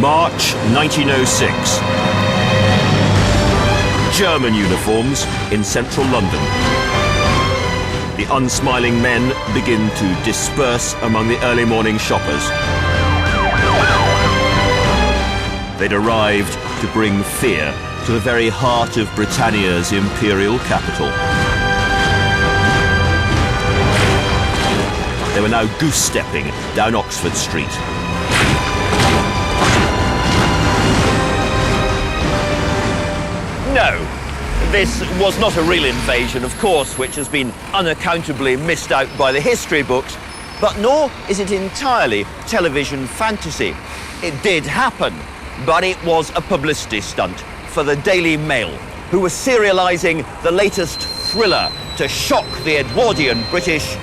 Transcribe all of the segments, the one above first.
March 1906. German uniforms in central London. The unsmiling men begin to disperse among the early morning shoppers. They'd arrived to bring fear to the very heart of Britannia's imperial capital. They were now goose-stepping down Oxford Street. No, this was not a real invasion, of course, which has been unaccountably missed out by the history books, but nor is it entirely television fantasy. It did happen, but it was a publicity stunt for the Daily Mail, who was serialising the latest thriller to shock the Edwardian British,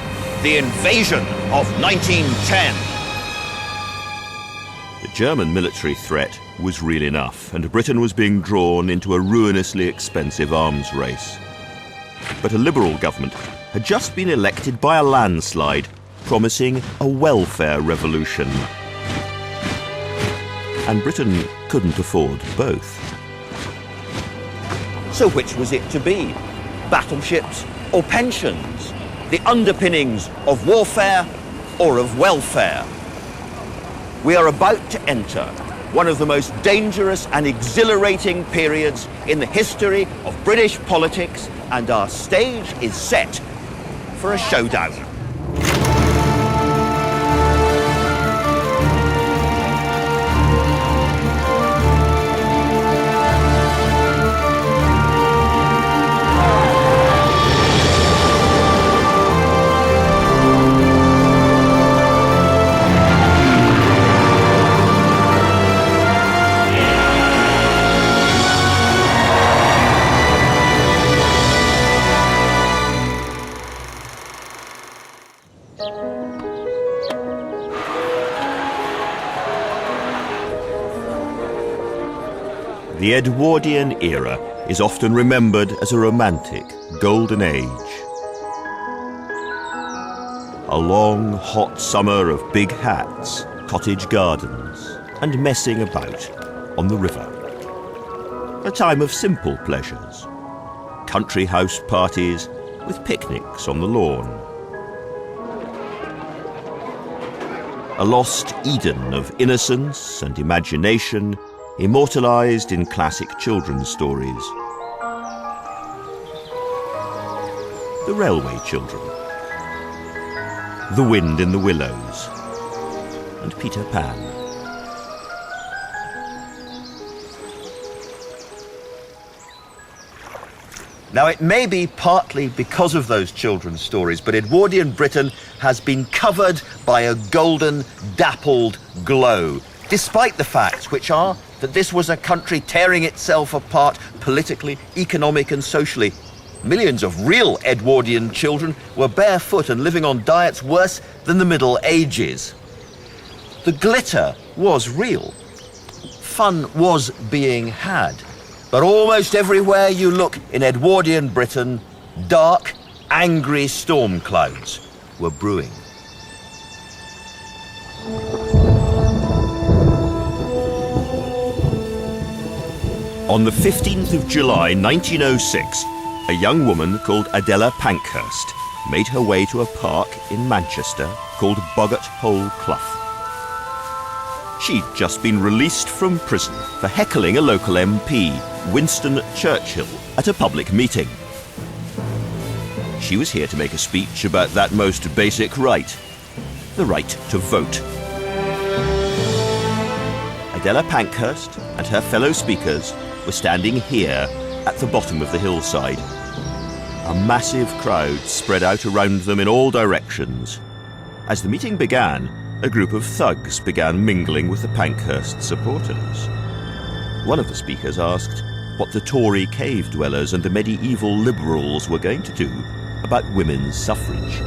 the invasion of 1910. The German military threat was real enough, and Britain was being drawn into a ruinously expensive arms race. But a Liberal government had just been elected by a landslide, promising a welfare revolution. And Britain couldn't afford both. So which was it to be? Battleships or pensions? The underpinnings of warfare or of welfare? We are about to enter one of the most dangerous and exhilarating periods in the history of British politics, and our stage is set for a showdown. The Edwardian era is often remembered as a romantic, golden age. A long, hot summer of big hats, cottage gardens, and messing about on the river. A time of simple pleasures. Country house parties with picnics on the lawn. A lost Eden of innocence and imagination, immortalised in classic children's stories. The Railway Children, The Wind in the Willows, and Peter Pan. Now, it may be partly because of those children's stories, but Edwardian Britain has been covered by a golden, dappled glow, despite the facts, which are that this was a country tearing itself apart politically, economic and socially. Millions of real Edwardian children were barefoot and living on diets worse than the Middle Ages. The glitter was real. Fun was being had. But almost everywhere you look in Edwardian Britain, dark, angry storm clouds were brewing. On the 15th of July 1906, a young woman called Adela Pankhurst made her way to a park in Manchester called Boggart Hole Clough. She'd just been released from prison for heckling a local MP, Winston Churchill, at a public meeting. She was here to make a speech about that most basic right, the right to vote. Adela Pankhurst and her fellow speakers were standing here at the bottom of the hillside. A massive crowd spread out around them in all directions. As the meeting began, a group of thugs began mingling with the Pankhurst supporters. One of the speakers asked what the Tory cave dwellers and the medieval liberals were going to do about women's suffrage.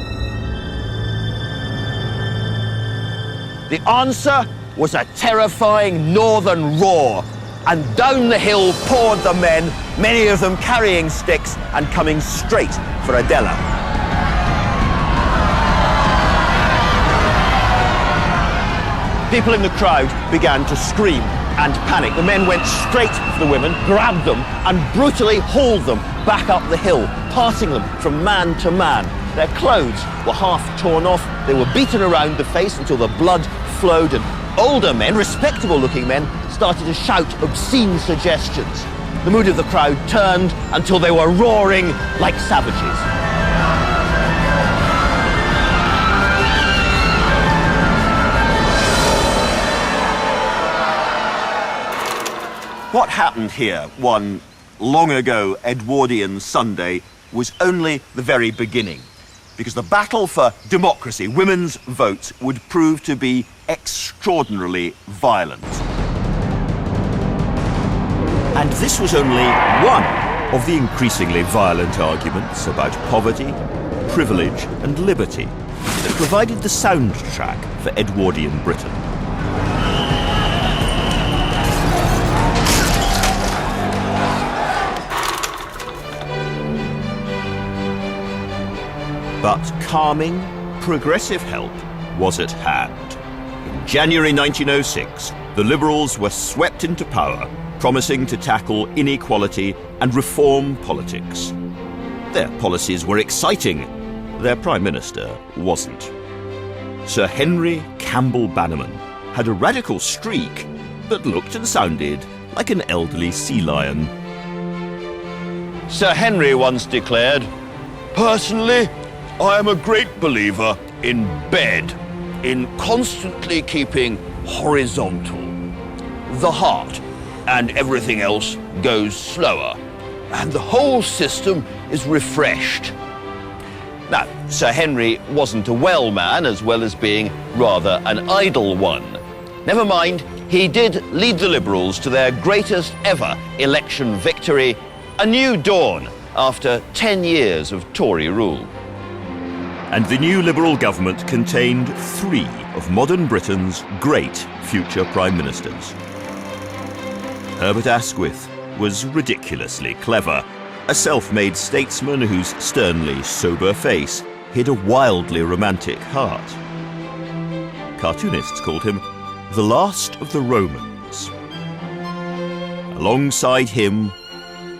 The answer was a terrifying northern roar, and down the hill poured the men, many of them carrying sticks and coming straight for Adela. People in the crowd began to scream. and panic, the men went straight for the women, grabbed them, and brutally hauled them back up the hill, passing them from man to man. Their clothes were half torn off, they were beaten around the face until the blood flowed, and older men, respectable-looking men, started to shout obscene suggestions. The mood of the crowd turned until they were roaring like savages. What happened here one long ago Edwardian Sunday was only the very beginning, because the battle for democracy, women's votes, would prove to be extraordinarily violent. And this was only one of the increasingly violent arguments about poverty, privilege and liberty that provided the soundtrack for Edwardian Britain. But calming, progressive help was at hand. In January 1906, the Liberals were swept into power, promising to tackle inequality and reform politics. Their policies were exciting. Their Prime Minister wasn't. Sir Henry Campbell Bannerman had a radical streak that looked and sounded like an elderly sea lion. Sir Henry once declared, "Personally, I am a great believer in bed, in constantly keeping horizontal. The heart and everything else goes slower, and the whole system is refreshed." Now, Sir Henry wasn't a well man, as well as being rather an idle one. Never mind, he did lead the Liberals to their greatest ever election victory, a new dawn after 10 years of Tory rule. And the new Liberal government contained 3 of modern Britain's great future Prime Ministers. Herbert Asquith was ridiculously clever, a self-made statesman whose sternly sober face hid a wildly romantic heart. Cartoonists called him the last of the Romans. Alongside him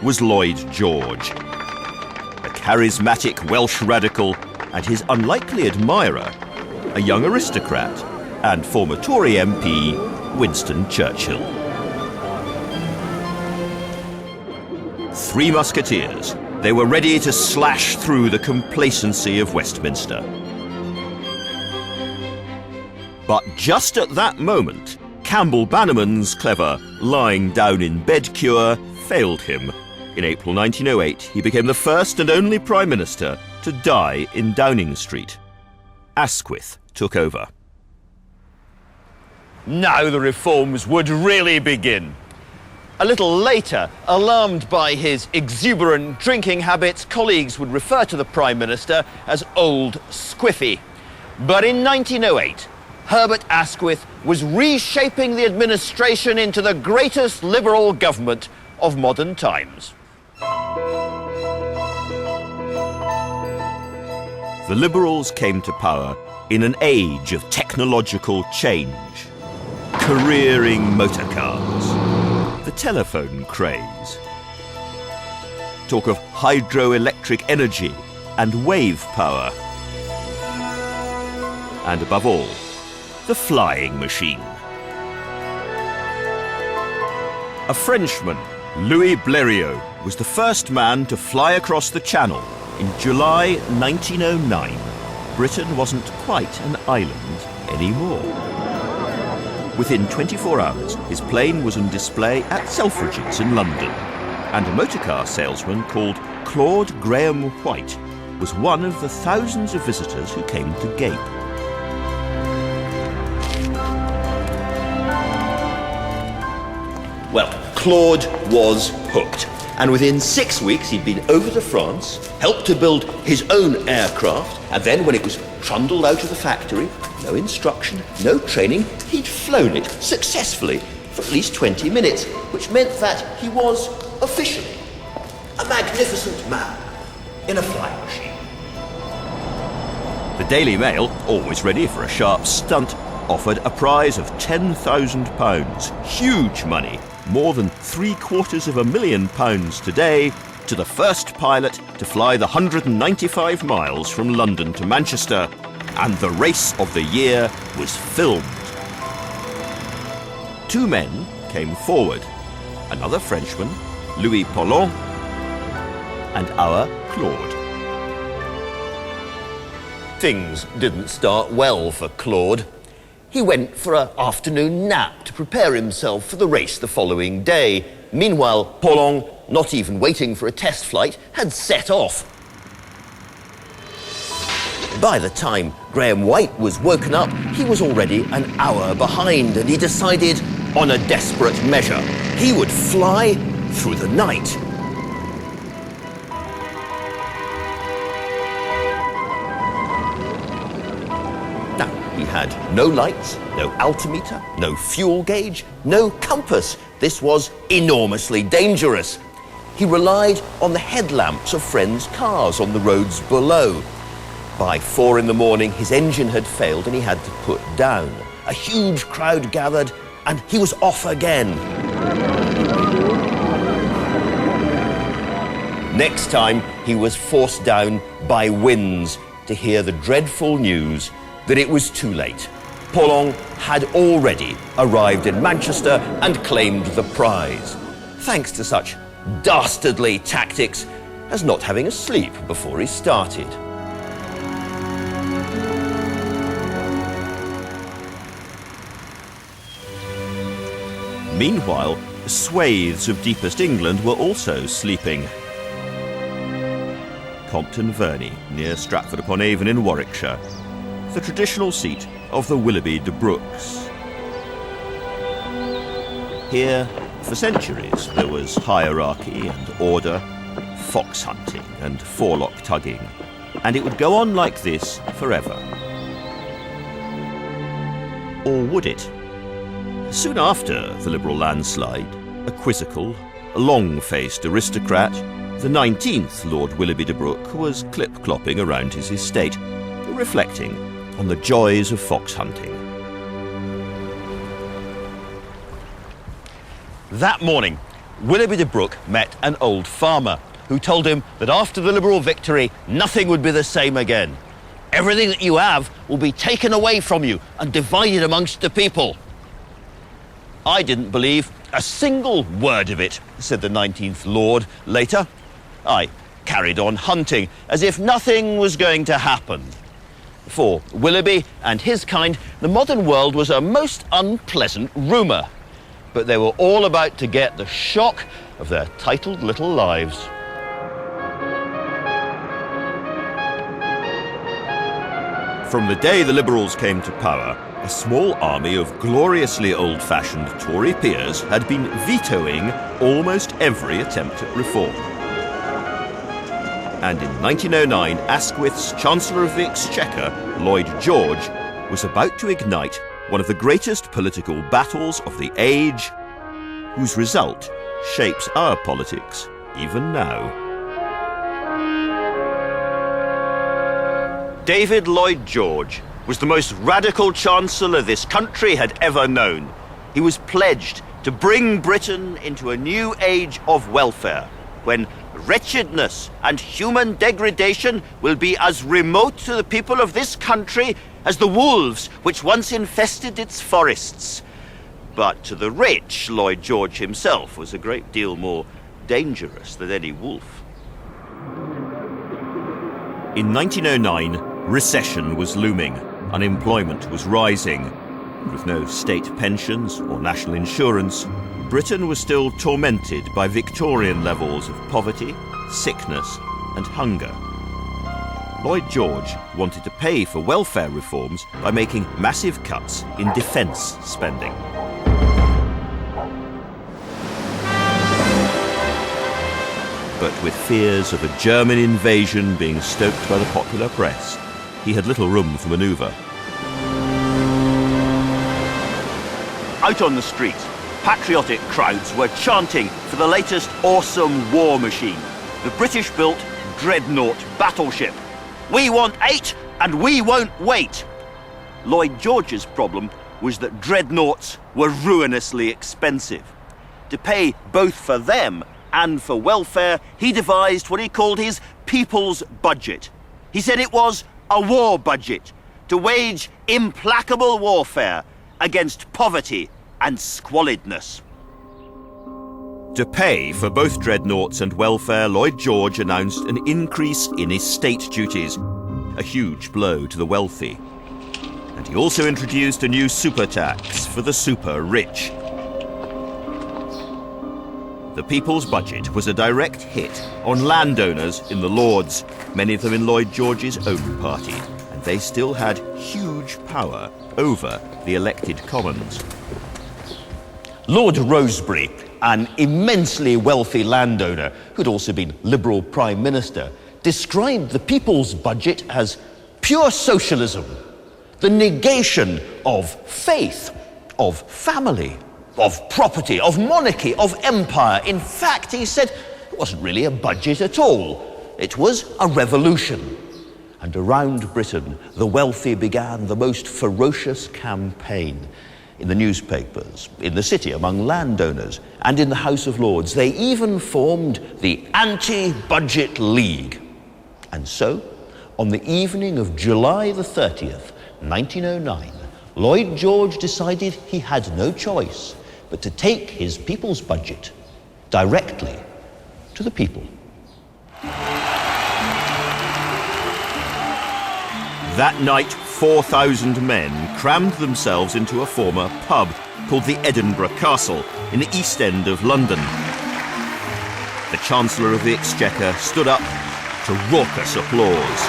was Lloyd George, a charismatic Welsh radical and his unlikely admirer, a young aristocrat and former Tory MP, Winston Churchill. 3 musketeers. They were ready to slash through the complacency of Westminster. But just at that moment, Campbell Bannerman's clever lying down in bed cure failed him. In April 1908, he became the first and only Prime Minister to die in Downing Street. Asquith took over. Now the reforms would really begin. A little later, alarmed by his exuberant drinking habits, colleagues would refer to the Prime Minister as Old Squiffy. But in 1908, Herbert Asquith was reshaping the administration into the greatest Liberal government of modern times. The Liberals came to power in an age of technological change. Careering motor cars, the telephone craze, talk of hydroelectric energy and wave power, and above all, the flying machine. A Frenchman, Louis Blériot, was the first man to fly across the Channel in July 1909. Britain wasn't quite an island anymore. Within 24 hours, his plane was on display at Selfridges in London, and a motorcar salesman called Claude Graham White was one of the thousands of visitors who came to gape. Well, Claude was hooked, and within 6 weeks he'd been over to France, helped to build his own aircraft, and then when it was trundled out of the factory, no instruction, no training, he'd flown it successfully for at least 20 minutes, which meant that he was officially a magnificent man in a flying machine. The Daily Mail, always ready for a sharp stunt, offered a prize of £10,000, huge money, more than £750,000 today, to the first pilot to fly the 195 miles from London to Manchester, and the race of the year was filmed. 2 men came forward, another Frenchman, Louis Paulhan, and our Claude. Things didn't start well for Claude. He went for an afternoon nap to prepare himself for the race the following day. Meanwhile, Paulhan, not even waiting for a test flight, had set off. By the time Graham White was woken up, he was already an hour behind, and he decided on a desperate measure. He would fly through the night. Now, he had no lights, no altimeter, no fuel gauge, no compass. This was enormously dangerous. He relied on the headlamps of friends' cars on the roads below. By 4 in the morning, his engine had failed and he had to put down. A huge crowd gathered and he was off again. Next time, he was forced down by winds to hear the dreadful news that it was too late. Paulhan had already arrived in Manchester and claimed the prize, thanks to such dastardly tactics as not having a sleep before he started. Meanwhile, swathes of deepest England were also sleeping. Compton Verney, near Stratford-upon-Avon in Warwickshire, the traditional seat of the Willoughby de Brookes. Here, for centuries, there was hierarchy and order, fox hunting and forelock tugging, and it would go on like this forever. Or would it? Soon after the Liberal landslide, a quizzical, long-faced aristocrat, the 19th Lord Willoughby de Brookes, was clip-clopping around his estate, reflecting on the joys of fox hunting. That morning, Willoughby de Brookes met an old farmer who told him that after the Liberal victory, nothing would be the same again. Everything that you have will be taken away from you and divided amongst the people. I didn't believe a single word of it, said the 19th Lord later. I carried on hunting as if nothing was going to happen. For Willoughby and his kind, the modern world was a most unpleasant rumour. But they were all about to get the shock of their titled little lives. From the day the Liberals came to power, a small army of gloriously old-fashioned Tory peers had been vetoing almost every attempt at reform. And in 1909, Asquith's Chancellor of the Exchequer, Lloyd George, was about to ignite one of the greatest political battles of the age, whose result shapes our politics even now. David Lloyd George was the most radical chancellor this country had ever known. He was pledged to bring Britain into a new age of welfare, when wretchedness and human degradation will be as remote to the people of this country as the wolves which once infested its forests. But to the rich, Lloyd George himself was a great deal more dangerous than any wolf. In 1909, recession was looming. Unemployment was rising. With no state pensions or national insurance, Britain was still tormented by Victorian levels of poverty, sickness, and hunger. Lloyd George wanted to pay for welfare reforms by making massive cuts in defence spending. But with fears of a German invasion being stoked by the popular press, he had little room for manoeuvre. Out on the street, patriotic crowds were chanting for the latest awesome war machine, the British-built Dreadnought battleship. We want 8 and we won't wait. Lloyd George's problem was that dreadnoughts were ruinously expensive. To pay both for them and for welfare, he devised what he called his people's budget. He said it was a war budget to wage implacable warfare against poverty and squalidness. To pay for both dreadnoughts and welfare, Lloyd George announced an increase in estate duties, a huge blow to the wealthy. And he also introduced a new super tax for the super rich. The People's Budget was a direct hit on landowners in the Lords, many of them in Lloyd George's own party, and they still had huge power over the elected Commons. Lord Rosebery, an immensely wealthy landowner who'd also been Liberal Prime Minister, described the People's Budget as pure socialism, the negation of faith, of family, of property, of monarchy, of empire. In fact, he said, it wasn't really a budget at all. It was a revolution. And around Britain, the wealthy began the most ferocious campaign. In the newspapers, in the city, among landowners, and in the House of Lords. They even formed the Anti-Budget League. And so, on the evening of July the 30th, 1909, Lloyd George decided he had no choice but to take his people's budget directly to the people. That night, 4,000 men crammed themselves into a former pub called the Edinburgh Castle in the East End of London. The Chancellor of the Exchequer stood up to raucous applause.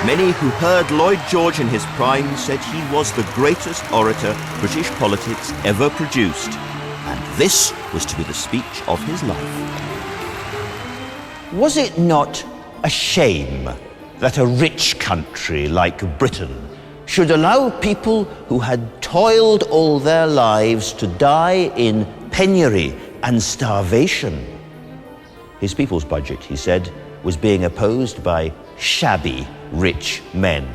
Many who heard Lloyd George in his prime said he was the greatest orator British politics ever produced, and this was to be the speech of his life. Was it not a shame that a rich country like Britain should allow people who had toiled all their lives to die in penury and starvation? His people's budget, he said, was being opposed by shabby rich men.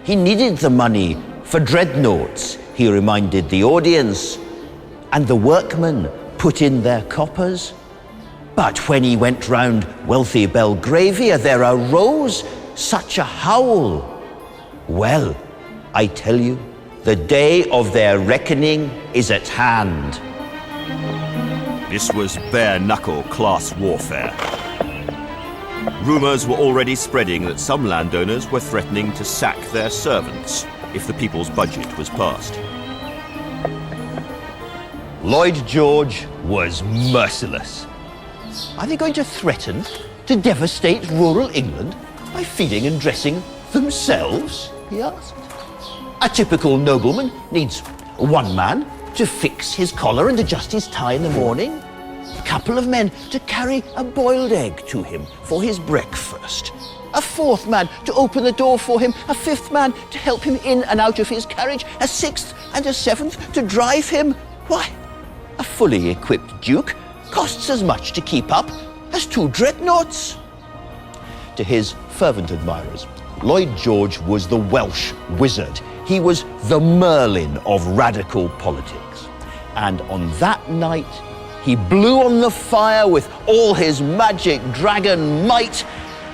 He needed the money for dreadnoughts, he reminded the audience, and the workmen put in their coppers. But when he went round wealthy Belgravia, there arose such a howl. Well, I tell you, the day of their reckoning is at hand. This was bare-knuckle class warfare. Rumours were already spreading that some landowners were threatening to sack their servants if the people's budget was passed. Lloyd George was merciless. Are they going to threaten to devastate rural England by feeding and dressing themselves? He asked. A typical nobleman needs one man to fix his collar and adjust his tie in the morning, a couple of men to carry a boiled egg to him for his breakfast, a fourth man to open the door for him, a fifth man to help him in and out of his carriage, a sixth and a seventh to drive him. Why, a fully equipped duke costs as much to keep up as 2 dreadnoughts. To his fervent admirers, Lloyd George was the Welsh wizard. He was the Merlin of radical politics. And on that night, he blew on the fire with all his magic dragon might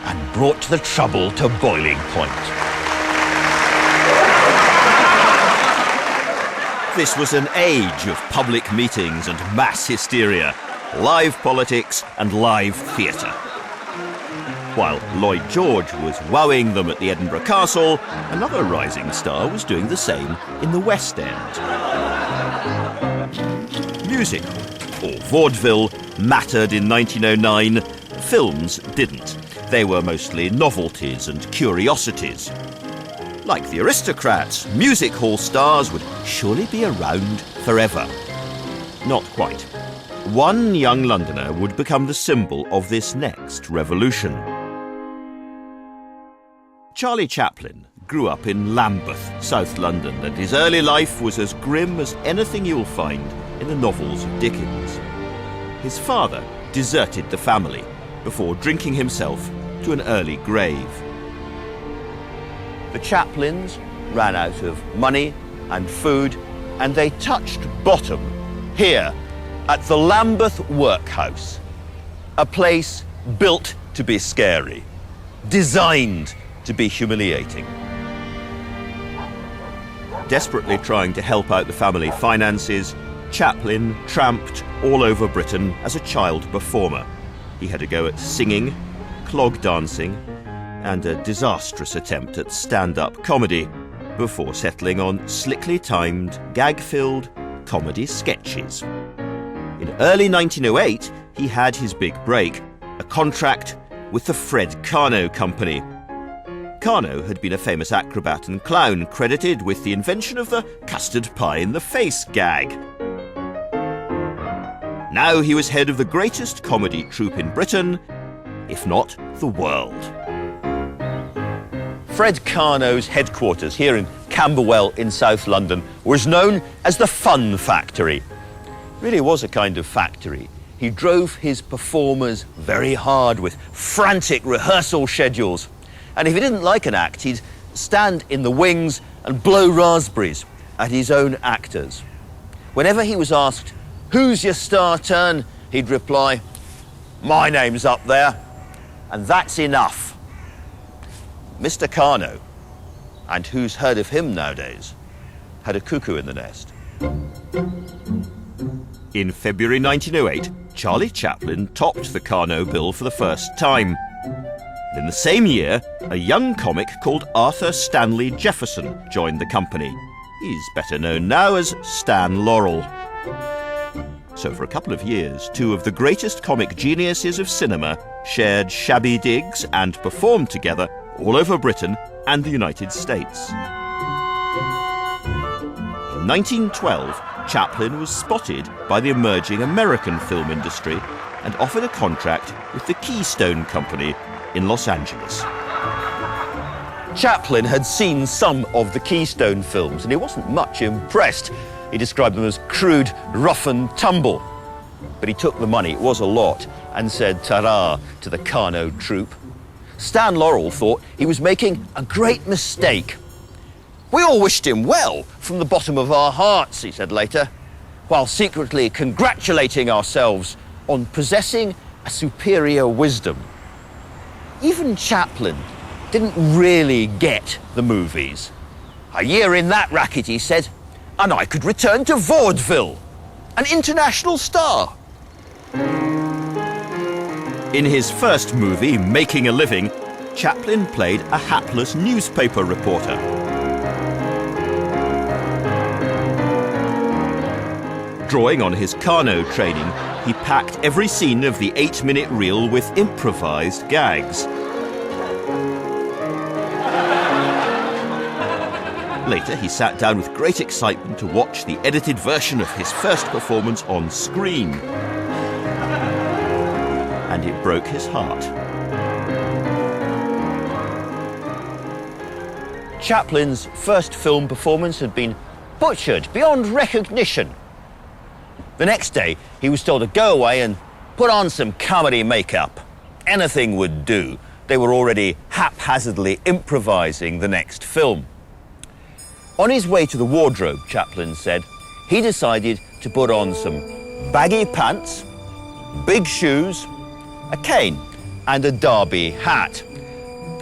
and brought the trouble to boiling point. This was an age of public meetings and mass hysteria, live politics and live theatre. While Lloyd George was wowing them at the Edinburgh Castle, another rising star was doing the same in the West End. Music, or vaudeville, mattered in 1909. Films didn't. They were mostly novelties and curiosities. Like the aristocrats, music hall stars would surely be around forever. Not quite. One young Londoner would become the symbol of this next revolution. Charlie Chaplin grew up in Lambeth, South London, and his early life was as grim as anything you'll find in the novels of Dickens. His father deserted the family before drinking himself to an early grave. The Chaplins ran out of money and food, and they touched bottom here at the Lambeth Workhouse, a place built to be scary, designed to be humiliating. Desperately trying to help out the family finances, Chaplin tramped all over Britain as a child performer. He had a go at singing, clog dancing, and a disastrous attempt at stand-up comedy, before settling on slickly timed, gag-filled comedy sketches. In early 1908, he had his big break, a contract with the Fred Carnot Company. Carnot had been a famous acrobat and clown, credited with the invention of the custard pie in the face gag. Now he was head of the greatest comedy troupe in Britain, if not the world. Fred Carnot's headquarters here in Camberwell in South London was known as the Fun Factory. It really was a kind of factory. He drove his performers very hard with frantic rehearsal schedules. And if he didn't like an act, he'd stand in the wings and blow raspberries at his own actors. Whenever he was asked, "Who's your star turn?" he'd reply, "My name's up there, and that's enough." Mr. Carnot, and who's heard of him nowadays, had a cuckoo in the nest. In February 1908, Charlie Chaplin topped the Carnot bill for the first time. In the same year, a young comic called Arthur Stanley Jefferson joined the company. He's better known now as Stan Laurel. So for a couple of years, two of the greatest comic geniuses of cinema shared shabby digs and performed together all over Britain and the United States. In 1912, Chaplin was spotted by the emerging American film industry and offered a contract with the Keystone Company in Los Angeles. Chaplin had seen some of the Keystone films and he wasn't much impressed. He described them as crude, rough and tumble. But he took the money, it was a lot, and said ta-ra to the Carnot troupe. Stan Laurel thought he was making a great mistake. "We all wished him well from the bottom of our hearts," he said later, while secretly congratulating ourselves on possessing a superior wisdom. Even Chaplin didn't really get the movies. "A year in that racket," he said, "and I could return to vaudeville, an international star." In his first movie, Making a Living, Chaplin played a hapless newspaper reporter. Drawing on his Carnot training, he packed every scene of the 8-minute reel with improvised gags. Later, he sat down with great excitement to watch the edited version of his first performance on screen. And it broke his heart. Chaplin's first film performance had been butchered beyond recognition. The next day, he was told to go away and put on some comedy makeup. Anything would do. They were already haphazardly improvising the next film. On his way to the wardrobe, Chaplin said, he decided to put on some baggy pants, big shoes, a cane and a derby hat.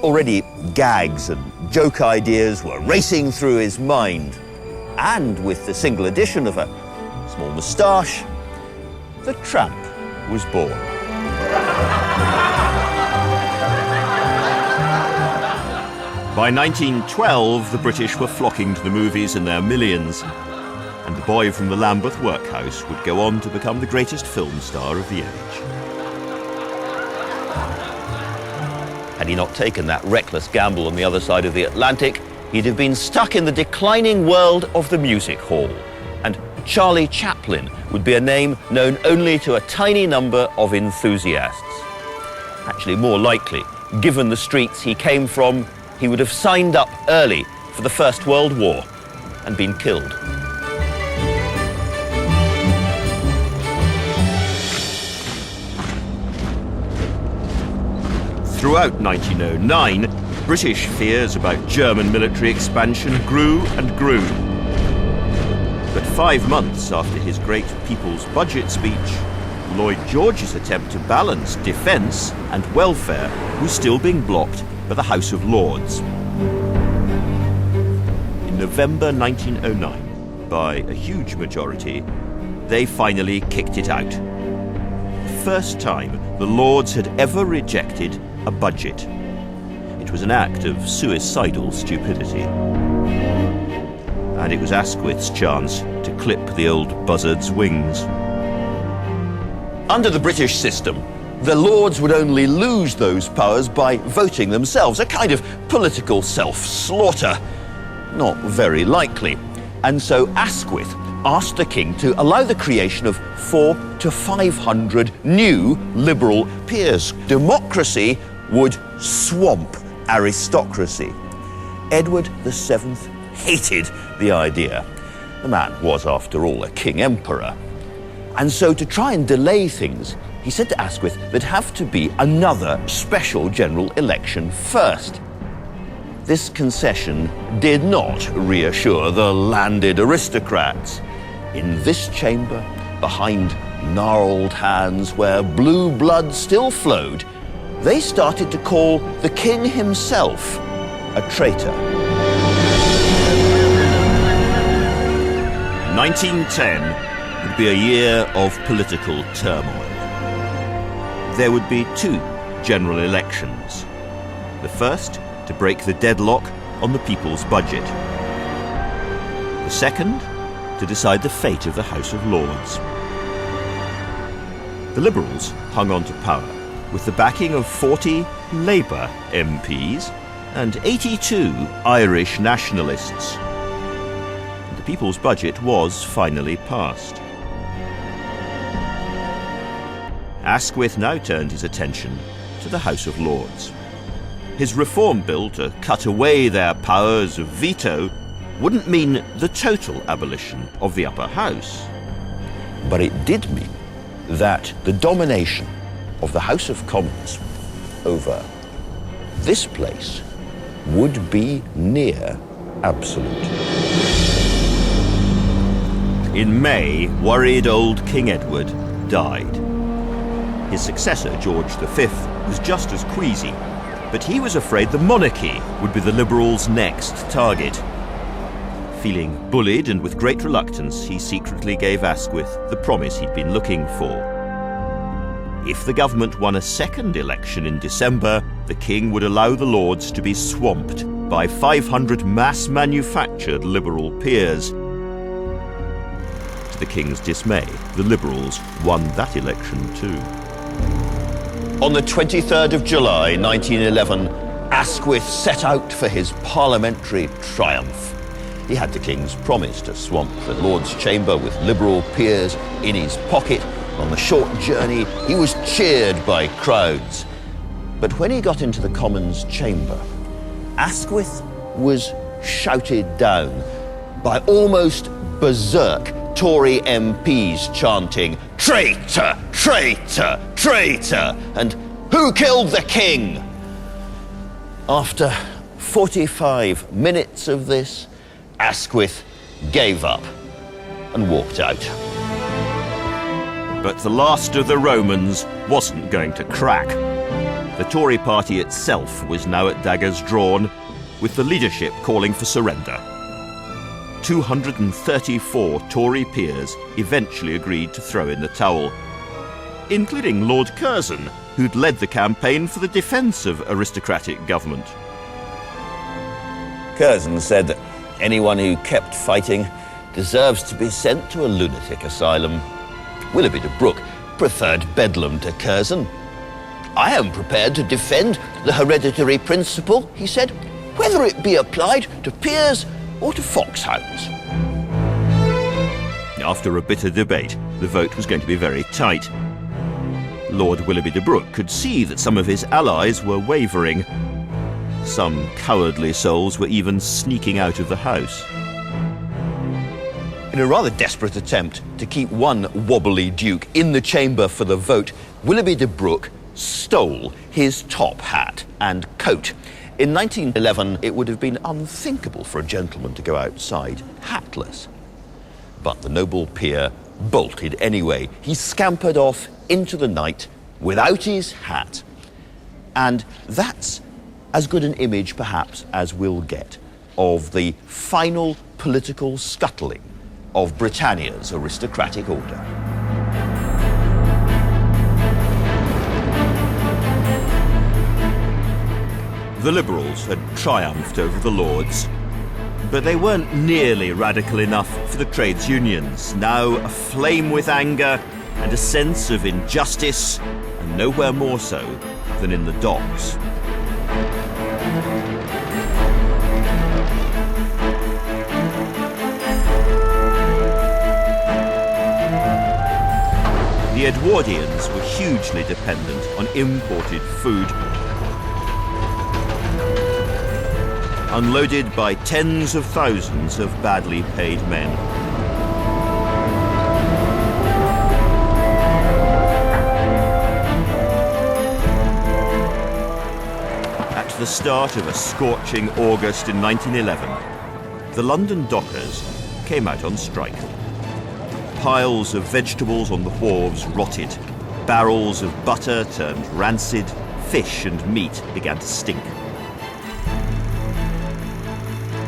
Already gags and joke ideas were racing through his mind. And with the single addition of a small moustache, the tramp was born. By 1912, the British were flocking to the movies in their millions, and the boy from the Lambeth workhouse would go on to become the greatest film star of the age. Had he not taken that reckless gamble on the other side of the Atlantic, he'd have been stuck in the declining world of the music hall, and Charlie Chaplin would be a name known only to a tiny number of enthusiasts. Actually, more likely, given the streets he came from, he would have signed up early for the First World War and been killed. Throughout 1909, British fears about German military expansion grew and grew. But 5 months after his great People's Budget speech, Lloyd George's attempt to balance defence and welfare was still being blocked by the House of Lords. In November 1909, by a huge majority, they finally kicked it out. The first time the Lords had ever rejected a budget. It was an act of suicidal stupidity. And it was Asquith's chance to clip the old buzzard's wings. Under the British system, the Lords would only lose those powers by voting themselves, a kind of political self-slaughter. Not very likely. And so Asquith asked the king to allow the creation of 400 to 500 new liberal peers. Democracy would swamp aristocracy. Edward VII hated the idea. The man was, after all, a king-emperor. And so to try and delay things, he said to Asquith there'd have to be another special general election first. This concession did not reassure the landed aristocrats. In this chamber, behind gnarled hands where blue blood still flowed, they started to call the king himself a traitor. 1910 would be a year of political turmoil. There would be 2 general elections. The first to break the deadlock on the People's Budget. The second to decide the fate of the House of Lords. The Liberals hung on to power with the backing of 40 Labour MPs and 82 Irish nationalists. The People's Budget was finally passed. Asquith now turned his attention to the House of Lords. His reform bill to cut away their powers of veto wouldn't mean the total abolition of the upper house. But it did mean that the domination of the House of Commons over this place would be near absolute. In May, worried old King Edward died. His successor, George V, was just as queasy, but he was afraid the monarchy would be the Liberals' next target. Feeling bullied and with great reluctance, he secretly gave Asquith the promise he'd been looking for. If the government won a second election in December, the king would allow the Lords to be swamped by 500 mass-manufactured Liberal peers. To the king's dismay, the Liberals won that election too. On the 23rd of July 1911, Asquith set out for his parliamentary triumph. He had the king's promise to swamp the Lord's chamber with Liberal peers in his pocket. On the short journey, he was cheered by crowds. But when he got into the Commons chamber, Asquith was shouted down by almost berserk Tory MPs chanting, "Traitor! Traitor! Traitor!" and "Who killed the king?" After 45 minutes of this, Asquith gave up and walked out. But the last of the Romans wasn't going to crack. The Tory party itself was now at daggers drawn, with the leadership calling for surrender. 234 Tory peers eventually agreed to throw in the towel, including Lord Curzon, who'd led the campaign for the defence of aristocratic government. Curzon said that anyone who kept fighting deserves to be sent to a lunatic asylum. Willoughby de Brooke preferred Bedlam to Curzon. "I am prepared to defend the hereditary principle," he said, "whether it be applied to peers or to foxhounds." After a bitter debate, the vote was going to be very tight. Lord Willoughby de Brooke could see that some of his allies were wavering. Some cowardly souls were even sneaking out of the house. In a rather desperate attempt to keep one wobbly duke in the chamber for the vote, Willoughby de Brooke stole his top hat and coat. In 1911, it would have been unthinkable for a gentleman to go outside hatless. But the noble peer bolted anyway. He scampered off into the night without his hat. And that's as good an image, perhaps, as we'll get of the final political scuttling of Britannia's aristocratic order. The Liberals had triumphed over the Lords, but they weren't nearly radical enough for the trades unions, now aflame with anger and a sense of injustice, and nowhere more so than in the docks. The Edwardians were hugely dependent on imported food, unloaded by tens of thousands of badly paid men. At the start of a scorching August in 1911, the London dockers came out on strike. Piles of vegetables on the wharves rotted, barrels of butter turned rancid, fish and meat began to stink.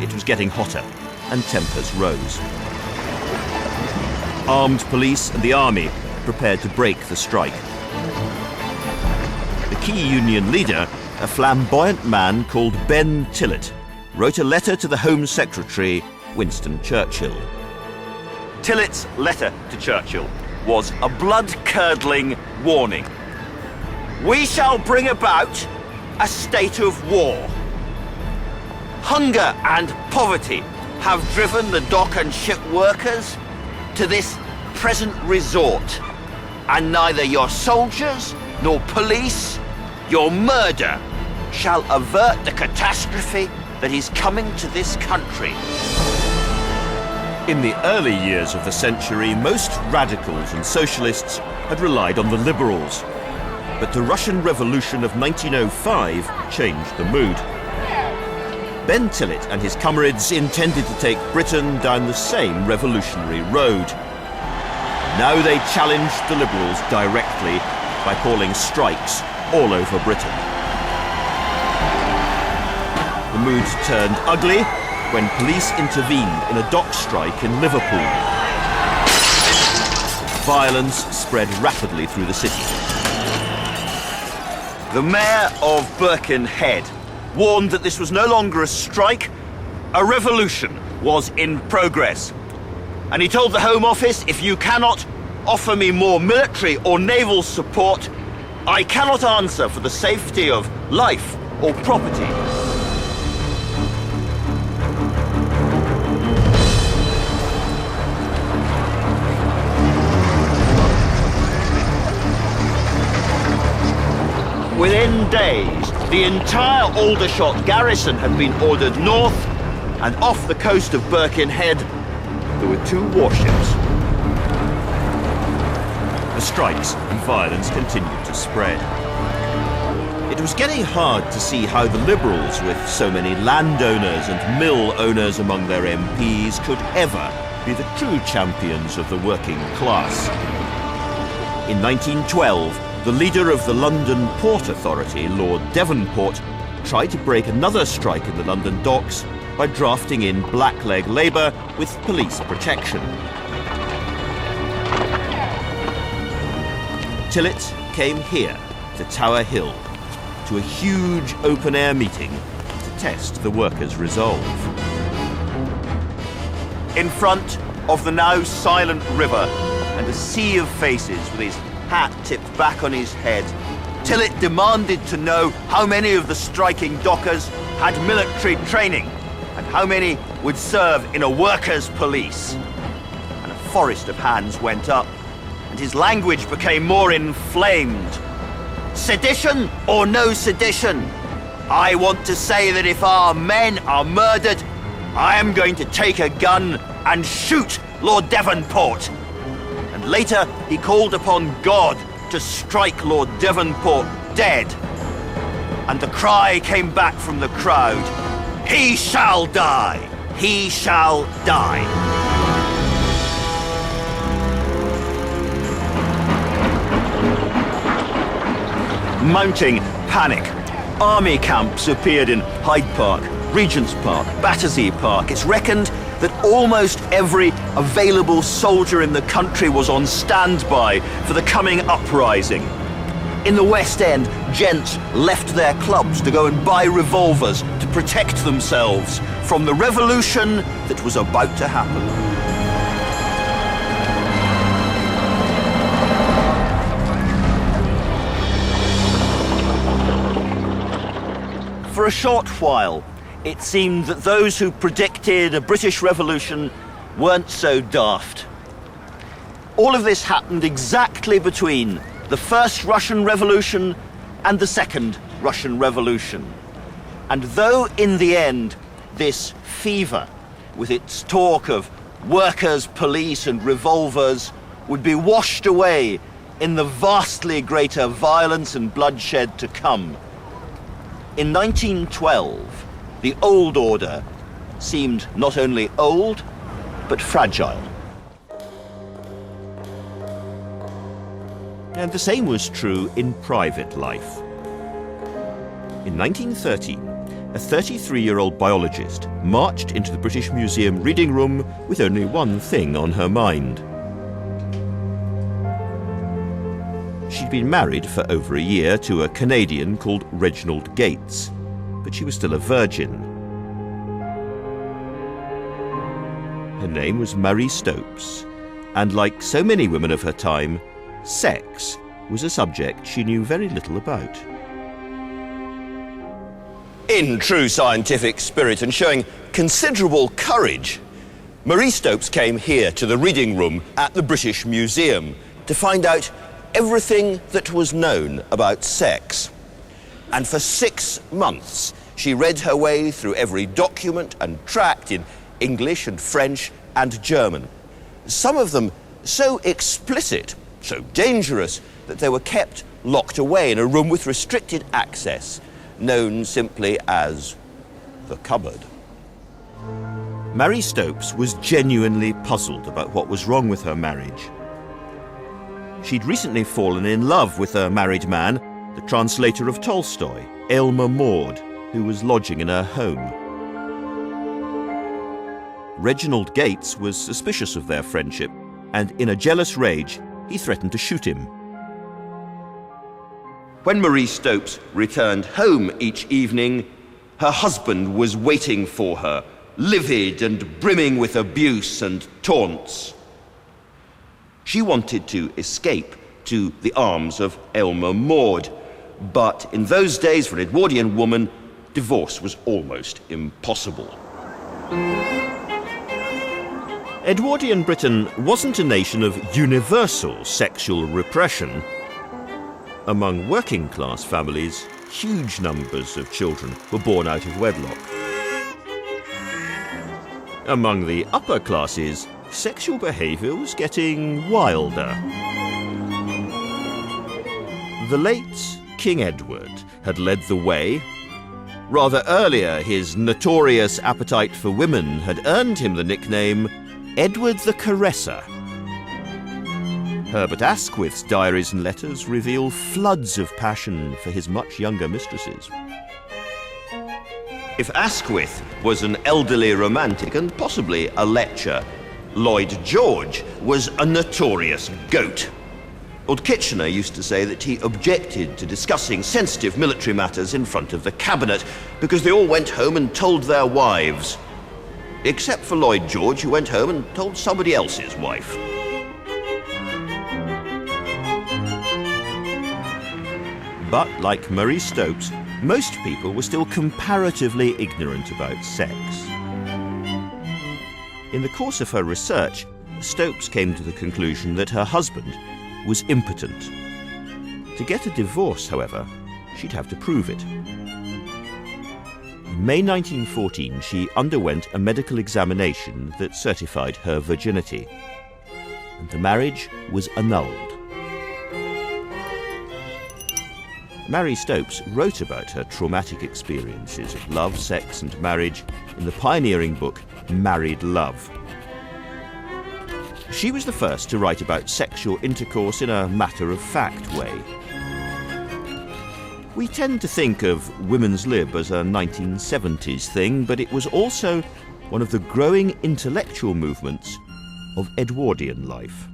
It was getting hotter, and tempers rose. Armed police and the army prepared to break the strike. The key union leader, a flamboyant man called Ben Tillett, wrote a letter to the Home Secretary, Winston Churchill. Tillett's letter to Churchill was a blood-curdling warning. We shall bring about a state of war. Hunger and poverty have driven the dock and ship workers to this present resort, and neither your soldiers nor police, your murder, shall avert the catastrophe that is coming to this country. In the early years of the century, most radicals and socialists had relied on the Liberals, but the Russian Revolution of 1905 changed the mood. Ben Tillett and his comrades intended to take Britain down the same revolutionary road. Now they challenged the Liberals directly by calling strikes all over Britain. The mood turned ugly when police intervened in a dock strike in Liverpool. Violence spread rapidly through the city. The mayor of Birkenhead warned that this was no longer a strike, a revolution was in progress. And he told the Home Office, if you cannot offer me more military or naval support, I cannot answer for the safety of life or property. Within days, the entire Aldershot garrison had been ordered north, and off the coast of Birkenhead, there were 2 warships. The strikes and violence continued to spread. It was getting hard to see how the Liberals, with so many landowners and mill owners among their MPs, could ever be the true champions of the working class. In 1912, the leader of the London Port Authority, Lord Devonport, tried to break another strike in the London docks by drafting in blackleg labour with police protection. Tillett came here to Tower Hill, to a huge open-air meeting to test the workers' resolve. In front of the now silent river and a sea of faces with his hat tipped back on his head, Tillett demanded to know how many of the striking dockers had military training and how many would serve in a workers' police. And a forest of hands went up, and his language became more inflamed. Sedition or no sedition? I want to say that if our men are murdered, I am going to take a gun and shoot Lord Devonport. And later he called upon God to strike Lord Devonport dead. and the cry came back from the crowd, "He shall die! He shall die!" Mounting panic. Army camps appeared in Hyde Park, Regent's Park, Battersea Park. It's reckoned that almost every available soldier in the country was on standby for the coming uprising. In the West End, gents left their clubs to go and buy revolvers to protect themselves from the revolution that was about to happen. For a short while, it seemed that those who predicted a British Revolution weren't so daft. All of this happened exactly between the First Russian Revolution and the Second Russian Revolution. And though in the end this fever, with its talk of workers, police and revolvers, would be washed away in the vastly greater violence and bloodshed to come, in 1912, the old order seemed not only old, but fragile. And the same was true in private life. In 1913, a 33-year-old biologist marched into the British Museum reading room with only one thing on her mind. She'd been married for over a year to a Canadian called Reginald Gates, but she was still a virgin. Her name was Marie Stopes, and like so many women of her time, sex was a subject she knew very little about. In true scientific spirit and showing considerable courage, Marie Stopes came here to the reading room at the British Museum to find out everything that was known about sex. And for 6 months, she read her way through every document and tract in English and French and German. Some of them so explicit, so dangerous, that they were kept locked away in a room with restricted access, known simply as the cupboard. Marie Stopes was genuinely puzzled about what was wrong with her marriage. She'd recently fallen in love with a married man, the translator of Tolstoy, Elmer Maud, who was lodging in her home. Reginald Gates was suspicious of their friendship, and in a jealous rage, he threatened to shoot him. When Marie Stopes returned home each evening, her husband was waiting for her, livid and brimming with abuse and taunts. She wanted to escape to the arms of Elmer Maud, but in those days for an Edwardian woman, divorce was almost impossible. Edwardian Britain wasn't a nation of universal sexual repression. Among working-class families, huge numbers of children were born out of wedlock. Among the upper classes, sexual behaviour was getting wilder. The late King Edward had led the way. Rather earlier, his notorious appetite for women had earned him the nickname Edward the Caresser. Herbert Asquith's diaries and letters reveal floods of passion for his much younger mistresses. If Asquith was an elderly romantic and possibly a lecher, Lloyd George was a notorious goat. Lord Kitchener used to say that he objected to discussing sensitive military matters in front of the cabinet because they all went home and told their wives. Except for Lloyd George, who went home and told somebody else's wife. But like Marie Stopes, most people were still comparatively ignorant about sex. In the course of her research, Stopes came to the conclusion that her husband was impotent. To get a divorce, however, she'd have to prove it. In May 1914, she underwent a medical examination that certified her virginity, and the marriage was annulled. Mary Stopes wrote about her traumatic experiences of love, sex and marriage in the pioneering book Married Love. She was the first to write about sexual intercourse in a matter-of-fact way. We tend to think of women's lib as a 1970s thing, but it was also one of the growing intellectual movements of Edwardian life.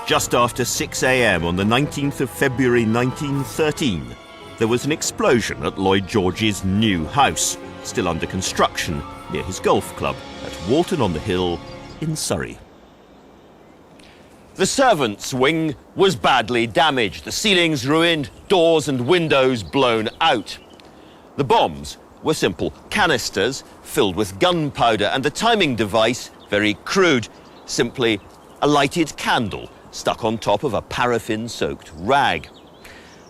Just after 6 a.m. on the 19th of February 1913, there was an explosion at Lloyd George's new house, still under construction near his golf club at Walton-on-the-Hill in Surrey. The servants' wing was badly damaged, the ceilings ruined, doors and windows blown out. The bombs were simple canisters filled with gunpowder, and the timing device, very crude, simply a lighted candle stuck on top of a paraffin-soaked rag.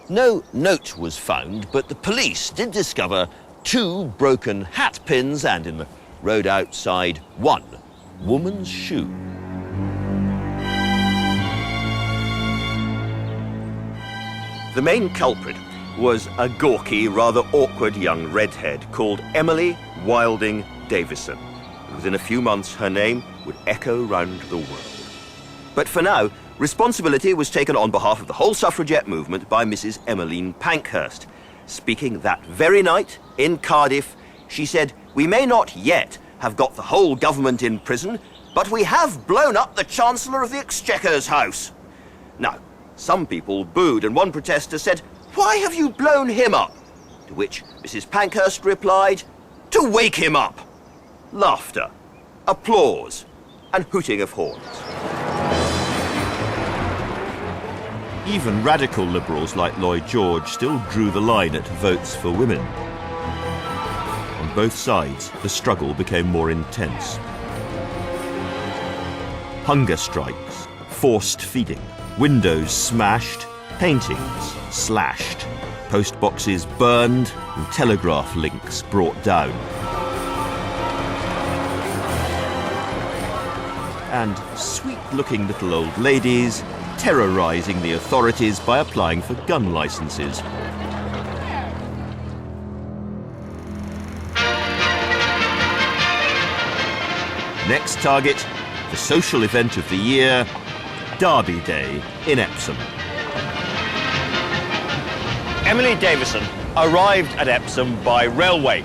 No note was found, but the police did discover 2 broken hat pins and, in the road outside, 1 woman's shoe. The main culprit was a gawky, rather awkward young redhead called Emily Wilding Davison. Within a few months, her name would echo round the world. But for now, responsibility was taken on behalf of the whole suffragette movement by Mrs. Emmeline Pankhurst. Speaking that very night in Cardiff, she said, "We may not yet have got the whole government in prison, but we have blown up the Chancellor of the Exchequer's house." Now, some people booed, and one protester said, "Why have you blown him up?" To which Mrs. Pankhurst replied, "To wake him up." Laughter, applause, and hooting of horns. Even radical liberals like Lloyd George still drew the line at votes for women. On both sides, the struggle became more intense. Hunger strikes, forced feeding, windows smashed, paintings slashed, post boxes burned, and telegraph links brought down. And sweet-looking little old ladies terrorising the authorities by applying for gun licences. Next target, the social event of the year, Derby Day in Epsom. Emily Davison arrived at Epsom by railway,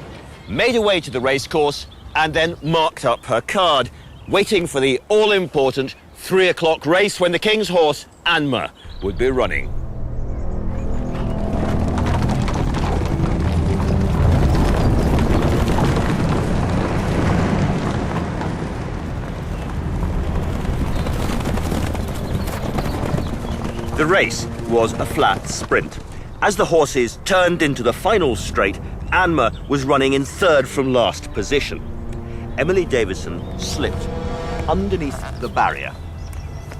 made her way to the racecourse, and then marked up her card, waiting for the all-important 3 o'clock race when the King's horse, Marr, would be running. The race was a flat sprint. As the horses turned into the final straight, Marr was running in 3rd from last position. Emily Davison slipped underneath the barrier.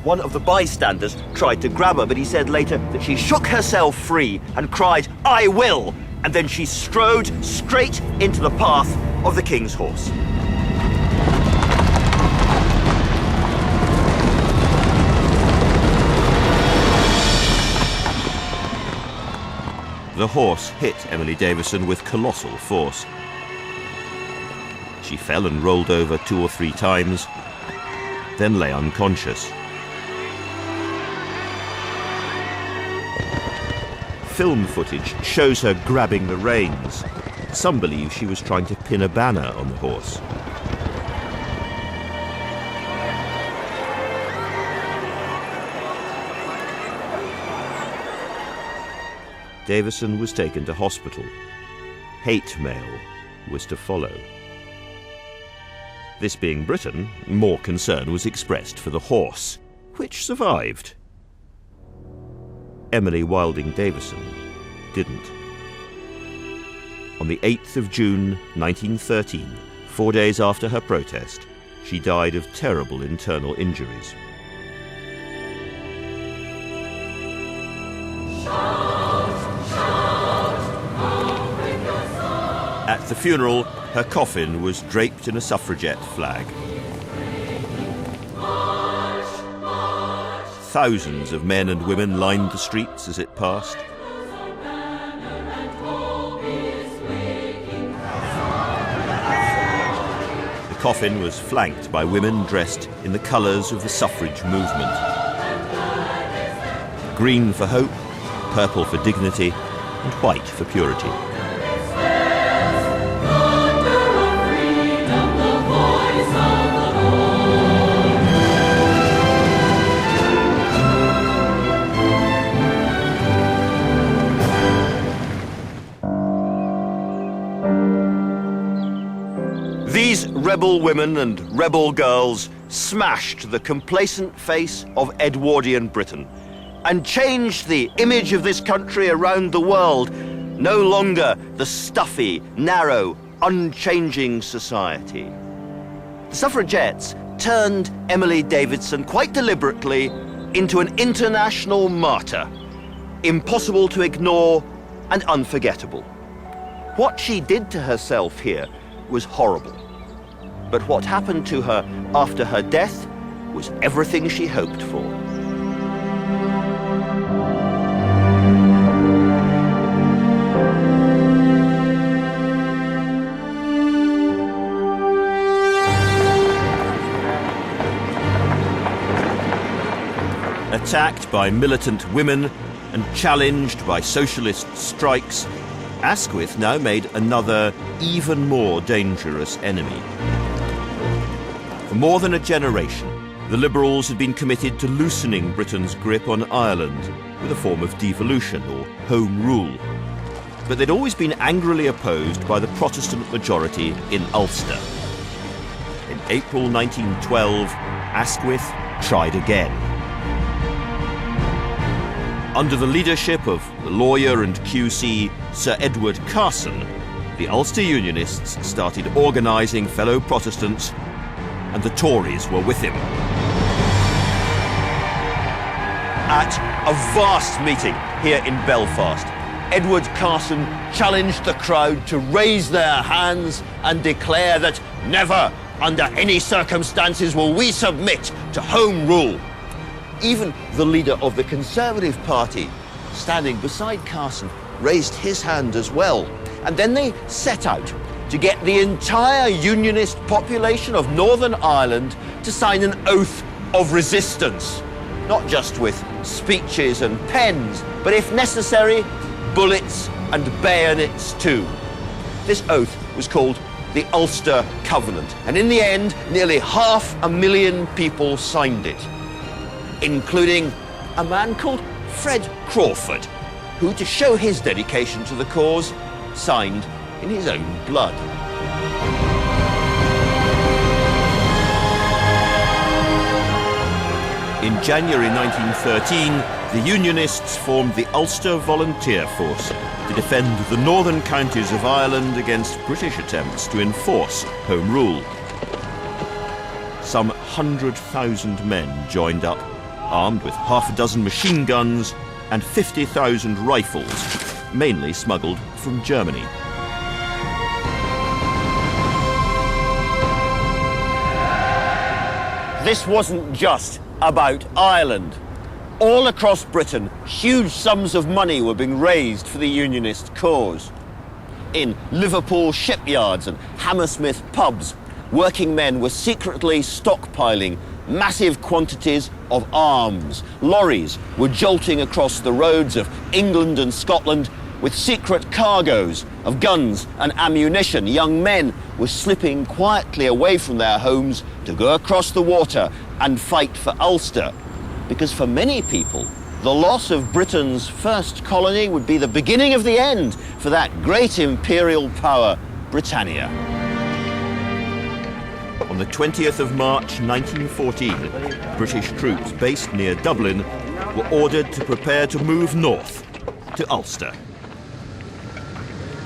One of the bystanders tried to grab her, but he said later that she shook herself free and cried, "I will!" And then she strode straight into the path of the King's horse. The horse hit Emily Davison with colossal force. She fell and rolled over 2 or 3 times, then lay unconscious. Film footage shows her grabbing the reins. Some believe she was trying to pin a banner on the horse. Davison was taken to hospital. Hate mail was to follow. This being Britain, more concern was expressed for the horse, which survived. Emily Wilding Davison didn't. On the 8th of June 1913, 4 days after her protest, she died of terrible internal injuries. At At the funeral, her coffin was draped in a suffragette flag. Thousands of men and women lined the streets as it passed. The coffin was flanked by women dressed in the colours of the suffrage movement. Green for hope, purple for dignity, and white for purity. These rebel women and rebel girls smashed the complacent face of Edwardian Britain and changed the image of this country around the world. No longer the stuffy, narrow, unchanging society. The suffragettes turned Emily Davidson quite deliberately into an international martyr, impossible to ignore and unforgettable. What she did to herself here was horrible. But what happened to her after her death was everything she hoped for. Attacked by militant women and challenged by socialist strikes, Asquith now made another, even more dangerous enemy. For more than a generation, the Liberals had been committed to loosening Britain's grip on Ireland with a form of devolution or Home Rule. But they'd always been angrily opposed by the Protestant majority in Ulster. In April 1912, Asquith tried again. Under the leadership of the lawyer and QC Sir Edward Carson, the Ulster Unionists started organising fellow Protestants, and the Tories were with him. At a vast meeting here in Belfast, Edward Carson challenged the crowd to raise their hands and declare that never, under any circumstances, will we submit to Home Rule. Even the leader of the Conservative Party, standing beside Carson, raised his hand as well. And then they set out to get the entire Unionist population of Northern Ireland to sign an oath of resistance. Not just with speeches and pens, but if necessary, bullets and bayonets too. This oath was called the Ulster Covenant, and in the end, nearly 500,000 people signed it, including a man called Fred Crawford, who, to show his dedication to the cause, signed in his own blood. In January 1913, the Unionists formed the Ulster Volunteer Force to defend the northern counties of Ireland against British attempts to enforce Home Rule. Some 100,000 men joined up, armed with half a dozen machine guns and 50,000 rifles, mainly smuggled from Germany. This wasn't just about Ireland. All across Britain, huge sums of money were being raised for the Unionist cause. In Liverpool shipyards and Hammersmith pubs, working men were secretly stockpiling massive quantities of arms. Lorries were jolting across the roads of England and Scotland with secret cargoes of guns and ammunition. Young men were slipping quietly away from their homes to go across the water and fight for Ulster, because for many people, the loss of Britain's first colony would be the beginning of the end for that great imperial power, Britannia. On the 20th of March 1914, British troops based near Dublin were ordered to prepare to move north to Ulster.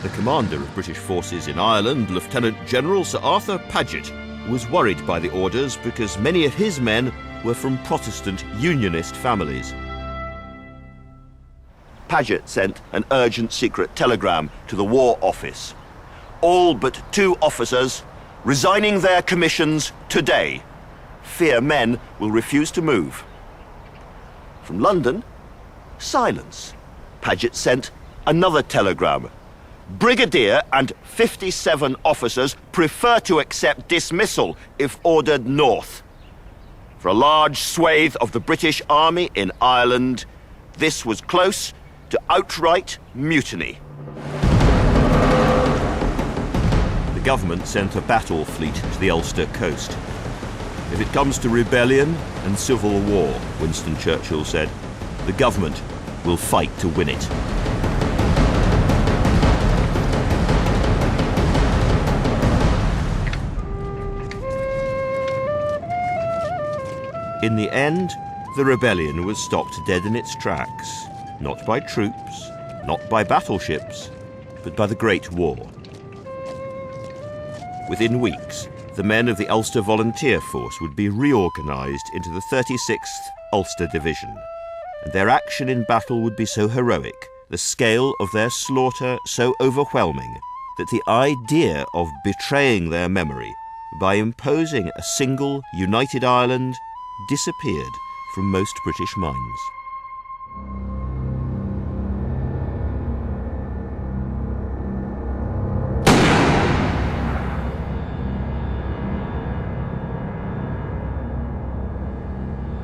The commander of British forces in Ireland, Lieutenant General Sir Arthur Paget, was worried by the orders because many of his men were from Protestant Unionist families. Paget sent an urgent secret telegram to the War Office. all but 2 officers, resigning their commissions today. Fear men will refuse to move. From London, silence. Paget sent another telegram. Brigadier and 57 officers prefer to accept dismissal if ordered north. For a large swathe of the British Army in Ireland, this was close to outright mutiny. The government sent a battle fleet to the Ulster coast. If it comes to rebellion and civil war, Winston Churchill said, the government will fight to win it. In the end, the rebellion was stopped dead in its tracks, not by troops, not by battleships, but by the Great War. Within weeks, the men of the Ulster Volunteer Force would be reorganised into the 36th Ulster Division, and their action in battle would be so heroic, the scale of their slaughter so overwhelming, that the idea of betraying their memory by imposing a single united Ireland disappeared from most British minds.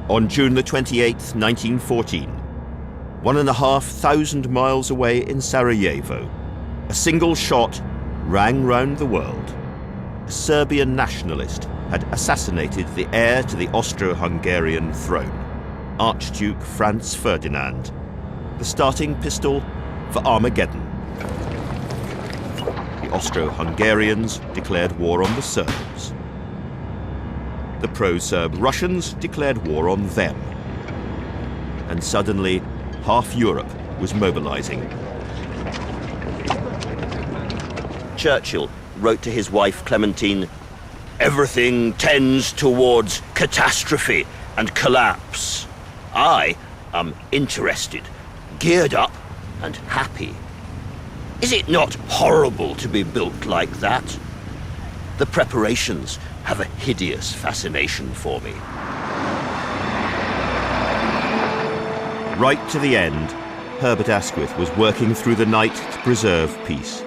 On June the 28th, 1914, 1,500 miles away in Sarajevo, a single shot rang round the world. A Serbian nationalist had assassinated the heir to the Austro-Hungarian throne, Archduke Franz Ferdinand, the starting pistol for Armageddon. The Austro-Hungarians declared war on the Serbs. The pro-Serb Russians declared war on them. And suddenly, half Europe was mobilizing. Churchill wrote to his wife Clementine, "Everything tends towards catastrophe and collapse. I am interested, geared up and happy. Is it not horrible to be built like that? The preparations have a hideous fascination for me." Right to the end, Herbert Asquith was working through the night to preserve peace.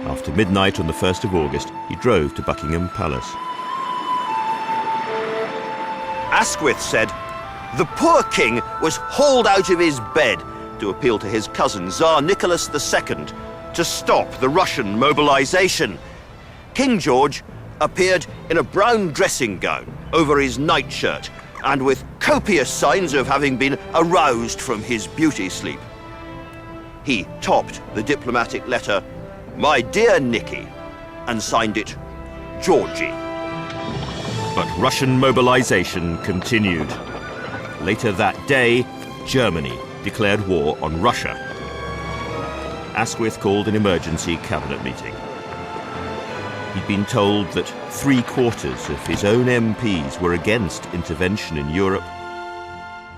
After midnight on the 1st of August, he drove to Buckingham Palace. Asquith said, "The poor king was hauled out of his bed to appeal to his cousin, Tsar Nicholas II, to stop the Russian mobilization. King George appeared in a brown dressing gown over his nightshirt and with copious signs of having been aroused from his beauty sleep. He topped the diplomatic letter, 'My dear Nicky,' and signed it, 'Georgie.' But Russian mobilization continued. Later that day, Germany declared war on Russia. Asquith called an emergency cabinet meeting. He'd been told that 3/4 of his own MPs were against intervention in Europe.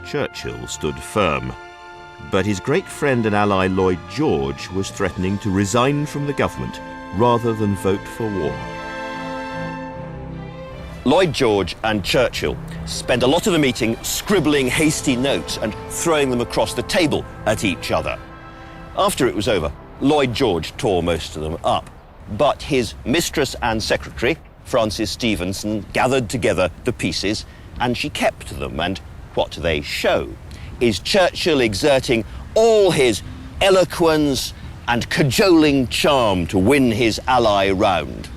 Churchill stood firm, but his great friend and ally Lloyd George was threatening to resign from the government rather than vote for war. Lloyd George and Churchill spent a lot of the meeting scribbling hasty notes and throwing them across the table at each other. After it was over, Lloyd George tore most of them up, but his mistress and secretary, Frances Stevenson, gathered together the pieces and she kept them, and what they show is Churchill exerting all his eloquence and cajoling charm to win his ally round.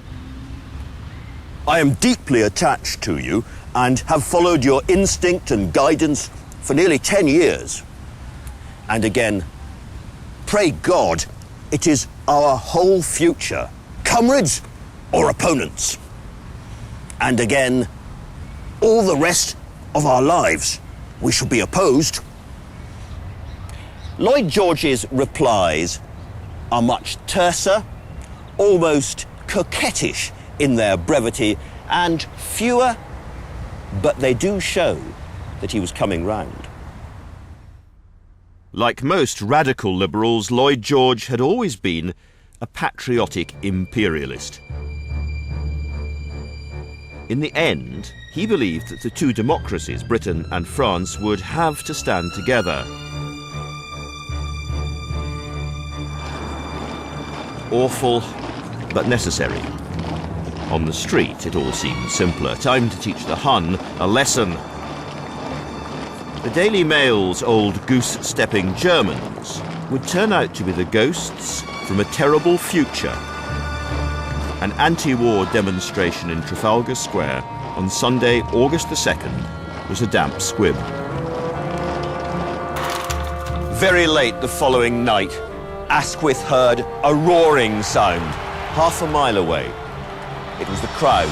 "I am deeply attached to you and have followed your instinct and guidance for nearly 10 years. And again, pray God, it is our whole future, comrades or opponents. And again, all the rest of our lives we shall be opposed." Lloyd George's replies are much terser, almost coquettish in their brevity, and fewer, but they do show that he was coming round. Like most radical liberals, Lloyd George had always been a patriotic imperialist. In the end, he believed that the two democracies, Britain and France, would have to stand together. Awful, but necessary. On the street, it all seemed simpler. Time to teach the Hun a lesson. The Daily Mail's old goose-stepping Germans would turn out to be the ghosts from a terrible future. An anti-war demonstration in Trafalgar Square on Sunday, August the 2nd, was a damp squib. Very late the following night, Asquith heard a roaring sound half a mile away. It was the crowd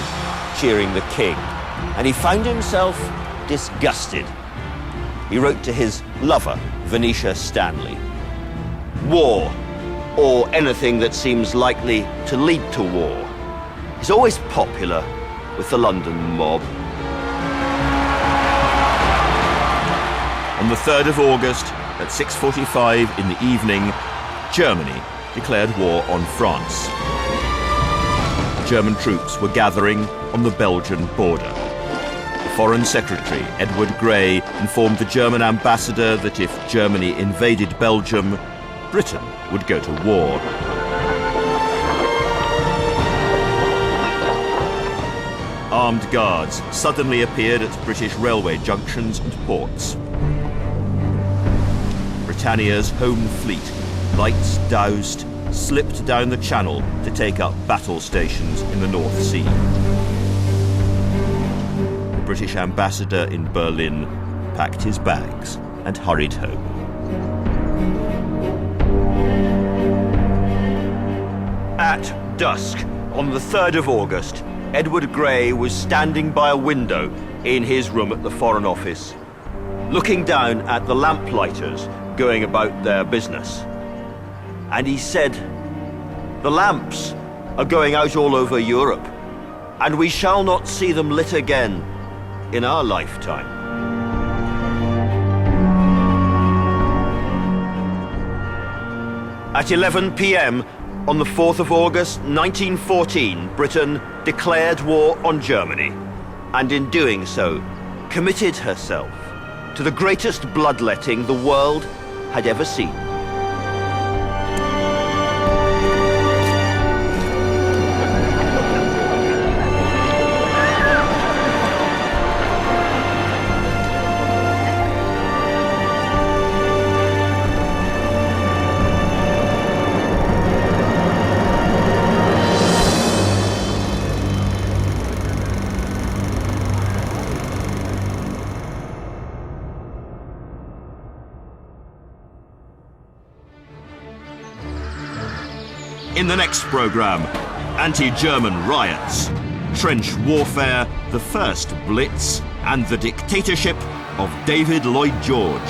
cheering the king, and he found himself disgusted. He wrote to his lover, Venetia Stanley. War, or anything that seems likely to lead to war, is always popular with the London mob. On the 3rd of August, at 6:45 in the evening, Germany declared war on France. German troops were gathering on the Belgian border. The Foreign Secretary, Edward Grey, informed the German ambassador that if Germany invaded Belgium, Britain would go to war. Armed guards suddenly appeared at British railway junctions and ports. Britannia's home fleet, lights doused, slipped down the channel to take up battle stations in the North Sea. The British ambassador in Berlin packed his bags and hurried home. At dusk, on the 3rd of August, Edward Grey was standing by a window in his room at the Foreign Office, looking down at the lamplighters going about their business. And he said, "The lamps are going out all over Europe, and we shall not see them lit again in our lifetime." At 11 p.m. on the 4th of August 1914, Britain declared war on Germany, and in doing so, committed herself to the greatest bloodletting the world had ever seen. In the next programme, anti-German riots, trench warfare, the first Blitz, and the dictatorship of David Lloyd George.